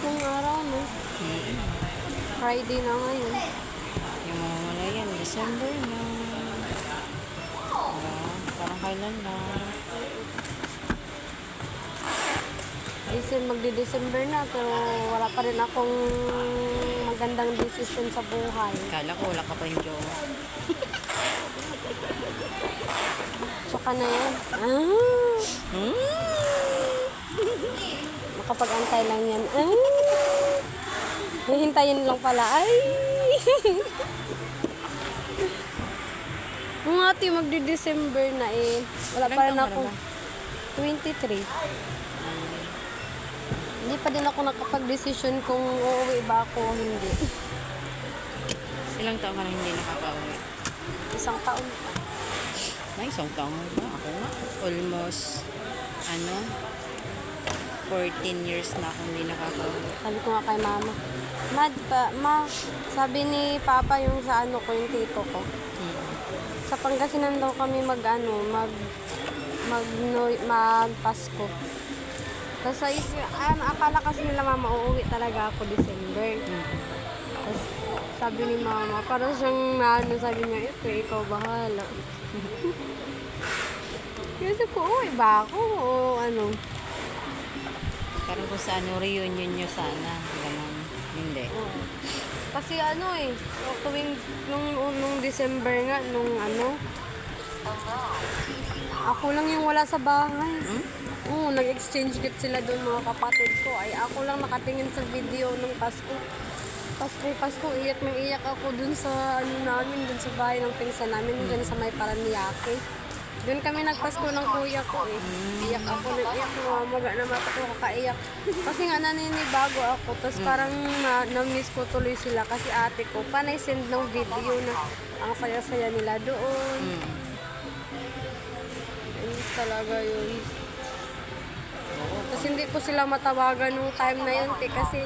ng araw, no? Friday na ngayon. Yung mga wala yan, December na. Parang kailan na. Magdi-December na, pero wala pa rin akong magandang decision sa buhay. Kala ko wala ka pa yung jowa. Tsaka na yan. Makapag-antay lang yan. Hihintayin lang pala. Ay! Mga ate, magdi-December na eh. Wala pa rin ako. 23. Hindi pa din ako nakapag-decision kung uuwi ba ako o hindi. Ilang taon ka na hindi nakaka-uwi? Isang taon pa. Ay, isang taon ba? Ako nga. Almost, 14 years na ako hindi nakaka-uwi. Sabi ko nga kay mama, sabi ni papa yung sa ko, yung tito ko. Sa Pangasinan daw kami mag-Pasko. Tapos akala kasi nila mama, uuwi talaga ako December. Tapos sabi ni mama, parang siyang sabi niya, ikaw bahala. Kasi po, uuwi ba ako o ano? Parang kung sa reunion nyo sana. Ganun. Hindi. Kasi tuwing nung December nga, ako lang yung wala sa bahay. Nag-exchange gift sila doon mga kapatid ko. Ay, ako lang nakatingin sa video ng Pasko. Pasko, iyak ako doon sa namin, doon sa bahay ng pinsan namin, doon sa may Paranaque. Doon kami nagpasko ng kuya ko eh. Iyak ako, maga na mata ko kakaiyak. Kasi nga naninibago ako, tapos parang na-miss ko tuloy sila kasi ate ko, panay send ng video na ang saya-saya nila doon. Miss talaga yun. Kasi hindi ko sila matawagan nung time na yun kasi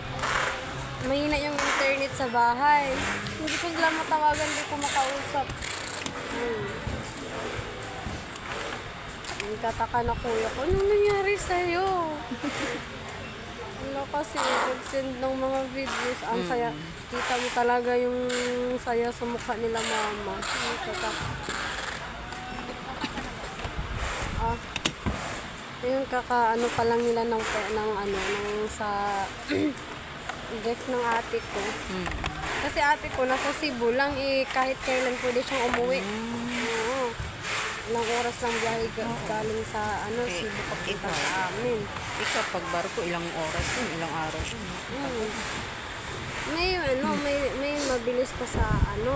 mahina yung internet sa bahay. Hindi ko sila matawagan, hindi ko makausap. Nagtataka na kuya ko, anong nangyari sa'yo? Wala kasi, nag-send ng mga videos. Ang saya, kita mo talaga yung saya sa mukha nila mama. Nagtataka. Yung pa lang nila ng sa gift ng ate ko. Kasi ate ko nasa Cebu lang kahit kailan pwede siyang umuwi. Ilang oras lang biyahe galing sa Cebu papunta sa amin. Ikaw pag barko ilang oras yun, ilang araw yun. May mabilis pa sa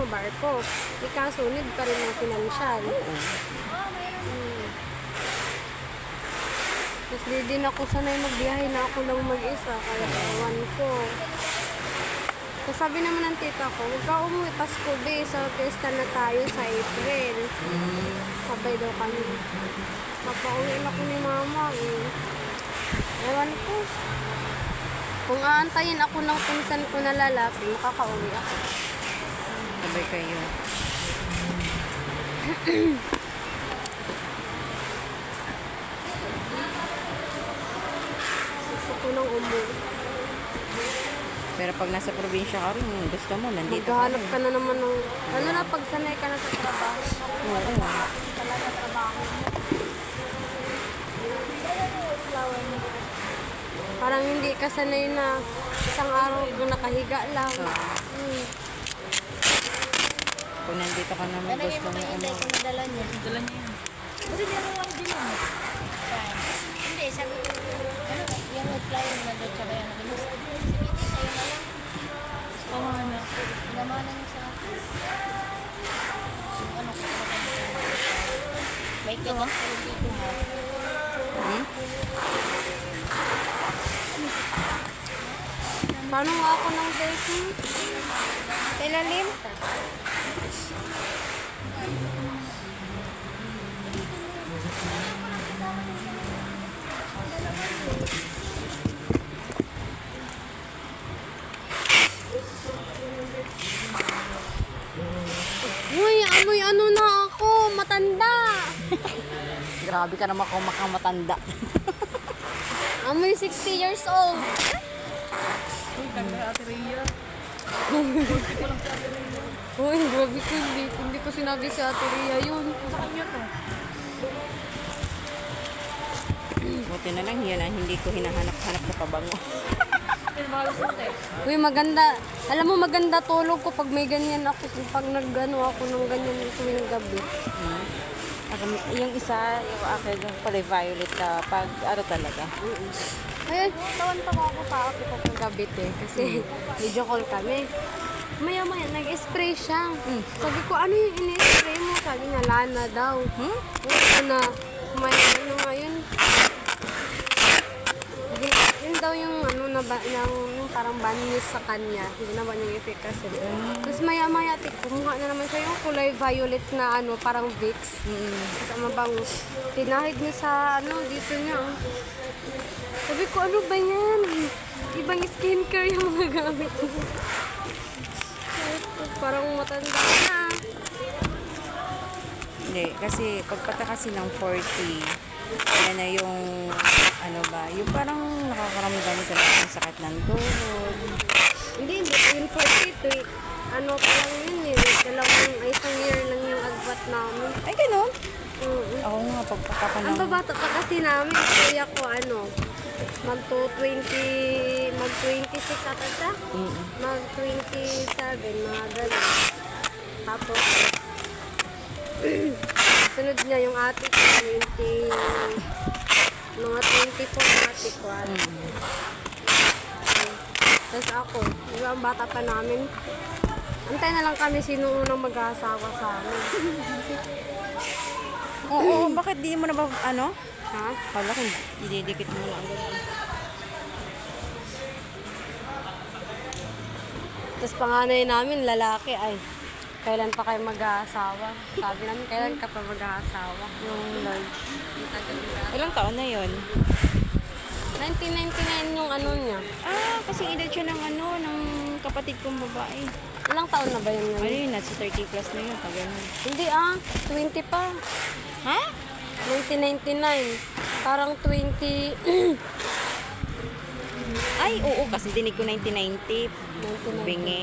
barko. Ikasunod pa rin ng financial. Tapos di din ako sanay magbiyahe na ako lang mag-isa, kaya ewan ko. Tapos sabi naman ng tita ko, huwag ka umuwi Pasko be, sa fiesta na tayo sa April. Sabay daw kami. Papauwi na ko ni mama eh. Ewan ko. Kung aantayin ako ng pinsan ko na lalaki, makakauwi ako. Sabay kayo. Nang umuwi. Pero pag nasa probinsya ka rin, gusto mo, nandito maghahanap ka na naman ng, pag sanay ka na sa trabaho. Talaga trabaho mo. Parang hindi ka sanay na isang araw kung nakahiga lang. Kung nandito ka naman, gusto mo kung dala niya. Dala niya yun. Kasi di naman wala din yun. Hindi, sabi ko, yung flyer na doon sa kaya nakinis. Sabi sa'yo na lang. Oo na. Namanan niya sa akin. Ano ko sa may kagat ko dito ha. Paano nga ako ng baking? Ilalim? Uy, amoy na ako, matanda. Grabe ka naman kung makamatanda. Amoy 60 years old. Uy, ganda Ate Rhea. Uy, grabe ko, hindi ko sinabi si Ate Rhea yun. Sa kanya to. Buti na lang yan, hindi ko hinahanap-hanap sa pabango. Pinamalas natin eh. Uy, maganda. Alam mo, maganda tulog ko pag may ganyan ako. Pag nag-ano ako ng ganyan tuwing gabi. Yung isa, yung akin, yung kulay violet na pag ano talaga. Ay, tawan-tawa ako pa ako pag gabi kasi video call kami. Maya-maya, nag-spray siya. Sabi ko, ano yung in-spray mo? Sabi niya, Lana daw. Lana. May ano ngayon. Yun daw yung ano na yung parang banyo sa kanya. Ginawa niya yung efficacy. Tapos maya-maya, kumuha na naman siya yung kulay violet na ano, parang Vicks. Tapos ang mabango. Tinahid niya sa ano, dito niya. Sabi ko, ano ba yan? Ibang skincare yung mga gamit mo. Parang matanda na. Hindi, kasi pagpata kasi ng 40, yan na yung, ano ba, yung parang nakakaramdam ka na ng sakit ng tuhod. Hindi, yung 42, ano pa lang yun eh. Isang year lang yung agbat namin. Ay, ganun? Oo. Ako nga, pagpata ko Ang ng, babata pa kasi namin, kuya ko mag-26 ata siya. Mag-27, mga ganun. Tapos, sunod niya yung ate ko, mga 24, ate ko. Tapos ako, yung ang bata pa namin, antay na lang kami sino unang mag-aasawa sa amin. oo, bakit di mo na ba, ano? Ha? Kala ko, ididikit mo lang. Tapos panganay namin, lalaki, ay, kailan pa kayo mag-aasawa? Sabi namin, kailan ka pa mag-aasawa? Yung large. Yung taga-liga. Ilang taon na yun? 1999 yung ano niya. Ah, kasi edad siya ng ano, ng kapatid kong babae. Ilang taon na ba yun Ano ngayon? yun, nasa 30 plus na yun, pag ganun. Hindi 20 pa. Ha? 1999. Parang 20... Ay, oo, kasi dinig ko 1990. 1999. Bingi.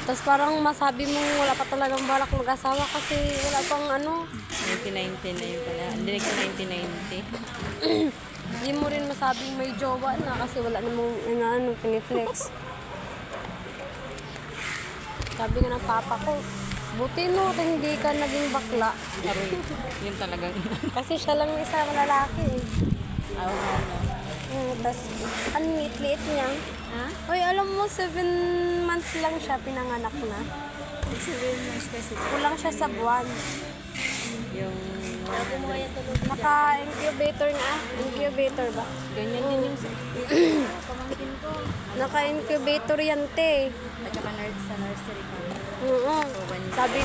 Tapos parang masabi mo wala pa talagang balak mag-asawa kasi wala pang ano. 1990 na yun pala. Dinig ko 1990. Hindi mo rin masabing may jowa na kasi wala namang ano, piniflex. Sabi nga ng papa ko, buti no, hindi ka naging bakla. Aroy, yun talagang. Kasi siya lang yung isang lalaki eh. Oo, ano. Tapos, ang liit-liit niya. Ha? Uy, alam mo, 7 months lang siya pinanganak na. 7 months kasi. Kulang siya sa buwan. Yung, Naka-incubator nga. Incubator ba? ganyan din yung Pamangkin ko. Naka-incubator yan, te. at saka nurse sa nursery ko. Oo. So, Sabi